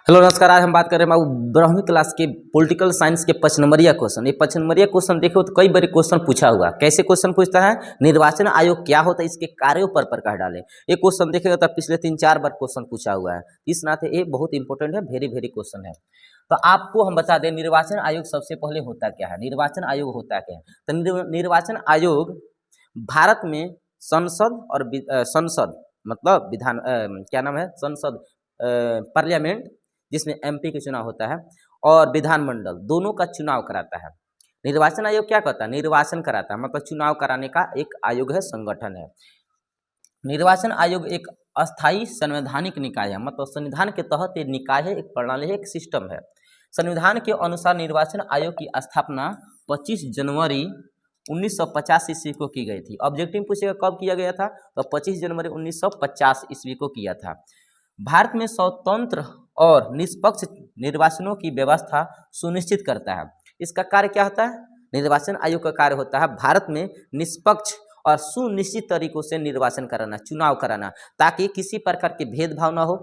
Hello नमस्कार। आज हम बात कर रहे हैं 12वीं क्लास के पॉलिटिकल साइंस के 5 नंबरिया क्वेश्चन। ये 5 नंबरिया क्वेश्चन देखो तो कई बार क्वेश्चन पूछा हुआ। कैसे क्वेश्चन पूछता है, निर्वाचन आयोग क्या होता है, इसके कार्यों पर प्रकाश डालें। ये क्वेश्चन देखेगा तो पिछले 3-4 बार क्वेश्चन पूछा हुआ है। इस नाते ये बहुत इंपॉर्टेंट है, वेरी वेरी क्वेश्चन है। तो आपको हम बता दें निर्वाचन आयोग सबसे पहले होता क्या है, निर्वाचन आयोग होता क्या है। तो निर्वाचन आयोग भारत में संसद और संसद मतलब विधान क्या नाम है, संसद पार्लियामेंट जिसमें एमपी के चुनाव होता है और विधानमंडल दोनों का चुनाव कराता है। निर्वाचन आयोग क्या करता है, निर्वाचन कराता है, मतलब चुनाव कराने का एक आयोग है, संगठन है। निर्वाचन आयोग एक अस्थायी संवैधानिक निकाय है, मतलब संविधान के तहत एक निकाय है, एक प्रणाली है, एक सिस्टम है। संविधान के अनुसार निर्वाचन आयोग की स्थापना 25 जनवरी 1950 ईस्वी को की गई थी। ऑब्जेक्टिव पूछेगा कब किया गया था, तो 25 जनवरी 1950 ईस्वी को किया था। भारत में स्वतंत्र और निष्पक्ष निर्वाचनों की व्यवस्था सुनिश्चित करता है। इसका कार्य क्या होता है, निर्वाचन आयोग का कार्य होता है भारत में निष्पक्ष और सुनिश्चित तरीकों से निर्वाचन कराना, चुनाव कराना, ताकि किसी प्रकार के भेदभाव ना हो।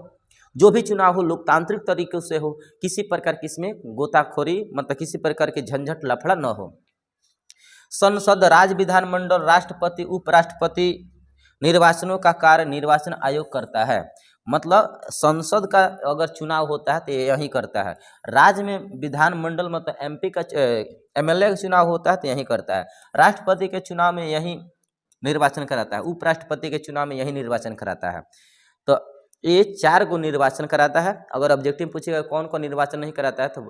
जो भी चुनाव हो लोकतांत्रिक तरीकों से हो, किसी प्रकार की इसमें गोताखोरी मतलब किसी प्रकार के झंझट लफड़ा न हो। संसद, राज्य विधानमंडल, राष्ट्रपति, उपराष्ट्रपति निर्वाचनों का कार्य निर्वाचन आयोग करता है। मतलब संसद का अगर चुनाव होता है तो यही करता है। राज्य में विधानमंडल मतलब एमपी का एमएलए का चुनाव होता है तो यही करता है। राष्ट्रपति के चुनाव में यही निर्वाचन कराता है। उपराष्ट्रपति के चुनाव में यही निर्वाचन कराता है। तो ये 4 को निर्वाचन कराता है। अगर ऑब्जेक्टिव पूछेगा कौन कौन निर्वाचन नहीं कराता है तो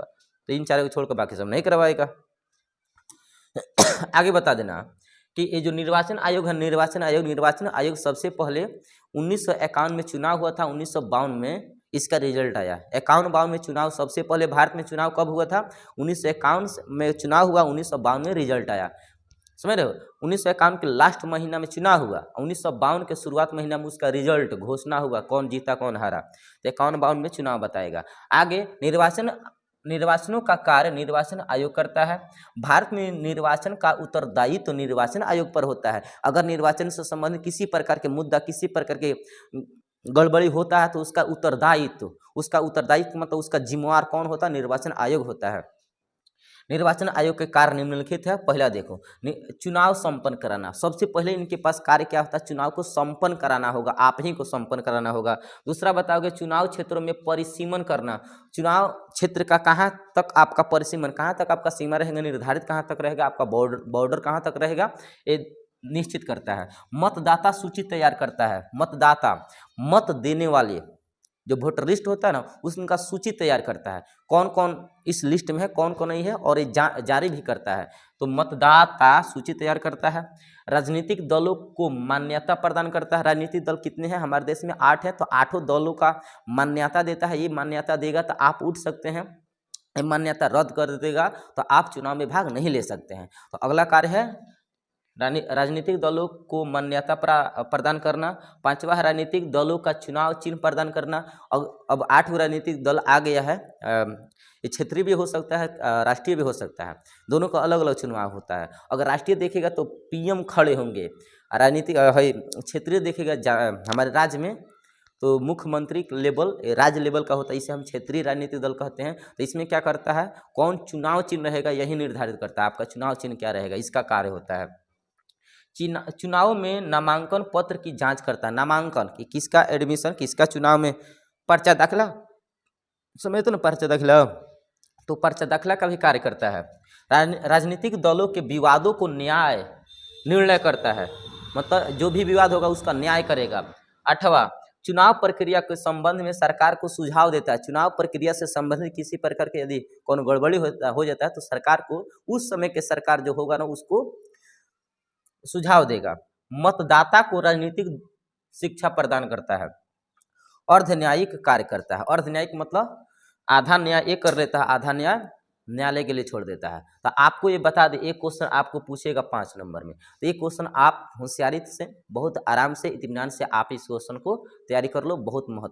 इन 4 को छोड़कर बाकी सब नहीं करवाएगा। आगे बता देना कि ये जो निर्वाचन आयोग है, निर्वाचन आयोग सबसे पहले 1951 में चुनाव हुआ था। 1952 में इसका रिजल्ट आया। 51-52 में चुनाव सबसे पहले भारत में चुनाव कब हुआ था, 1951 में चुनाव हुआ, 1952 में रिजल्ट आया। समझ रहे हो, 1951 के लास्ट महीना में चुनाव हुआ, 1952 के शुरुआत महीना में उसका रिजल्ट घोषणा हुआ, कौन जीता कौन हारा। तो 51-52 में चुनाव बताएगा। आगे निर्वाचनों का कार्य निर्वाचन आयोग करता है। भारत में निर्वाचन का उत्तरदायित्व तो निर्वाचन आयोग पर होता है। अगर निर्वाचन से संबंधित किसी प्रकार के मुद्दा, किसी प्रकार के गड़बड़ी होता है तो उसका उत्तरदायित्व मतलब उसका जिम्मेवार कौन होता है, निर्वाचन आयोग होता है। निर्वाचन आयोग के कार्य निम्नलिखित है। पहला देखो, चुनाव संपन्न कराना। सबसे पहले इनके पास कार्य क्या होता है, चुनाव को संपन्न कराना होगा, आप ही को संपन्न कराना होगा। दूसरा बताओगे चुनाव क्षेत्रों में परिसीमन करना। चुनाव क्षेत्र का कहाँ तक आपका परिसीमन, कहाँ तक आपका सीमा रहेगा, निर्धारित कहाँ तक रहेगा, आपका बॉर्डर कहाँ तक रहेगा, ये निश्चित करता है। मतदाता सूची तैयार करता है। मतदाता मत देने वाले जो वोटर लिस्ट होता है ना, उसका सूची तैयार करता है, कौन कौन इस लिस्ट में है कौन कौन नहीं है, और ये जारी भी करता है। तो मतदाता सूची तैयार करता है। राजनीतिक दलों को मान्यता प्रदान करता है। राजनीतिक दल कितने हैं हमारे देश में, 8 है, तो 8 दलों का मान्यता देता है। ये मान्यता देगा तो आप उठ सकते हैं, ये मान्यता रद्द कर देगा तो आप चुनाव में भाग नहीं ले सकते हैं। तो अगला कार्य है राजनीतिक दलों को मान्यता प्रदान करना। 5वां है राजनीतिक दलों का चुनाव चिन्ह प्रदान करना। अब 8 राजनीतिक दल आ गया है। ये क्षेत्रीय भी हो सकता है, राष्ट्रीय भी हो सकता है, दोनों का अलग अलग चुनाव होता है। अगर राष्ट्रीय देखेगा तो पीएम खड़े होंगे, राजनीतिक क्षेत्रीय देखेगा हमारे राज्य में तो मुख्यमंत्री लेवल राज्य लेवल का होता है, इसे हम क्षेत्रीय राजनीतिक दल कहते हैं। तो इसमें क्या करता है, कौन चुनाव चिन्ह रहेगा यही निर्धारित करता है, आपका चुनाव चिन्ह क्या रहेगा, इसका कार्य होता है। चुनाव में नामांकन पत्र की जांच करता है। नामांकन कि किसका एडमिशन, किसका चुनाव में पर्चा दाखिला, समझ तो ना, पर्चा दाखिला, तो पर्चा दाखिला का भी कार्य करता है। राजनीतिक दलों के विवादों को निर्णय करता है, मतलब जो भी विवाद होगा उसका न्याय करेगा। 8वां चुनाव प्रक्रिया के संबंध में सरकार को सुझाव देता है। चुनाव प्रक्रिया से संबंधित किसी प्रकार के यदि कौन गड़बड़ी हो जाता है तो सरकार को उस समय के सरकार जो होगा ना उसको सुझाव देगा। मतदाता को राजनीतिक शिक्षा प्रदान करता है। अर्ध न्यायिक कार्य करता है। अर्ध न्यायिक मतलब आधा न्याय ये कर लेता है, आधा न्याय न्यायालय के लिए छोड़ देता है। तो आपको ये बता दे, एक क्वेश्चन आपको पूछेगा 5 नंबर में, तो ये क्वेश्चन आप होशियारी से बहुत आराम से इत्मीनान से आप इस क्वेश्चन को तैयारी कर लो, बहुत महत्व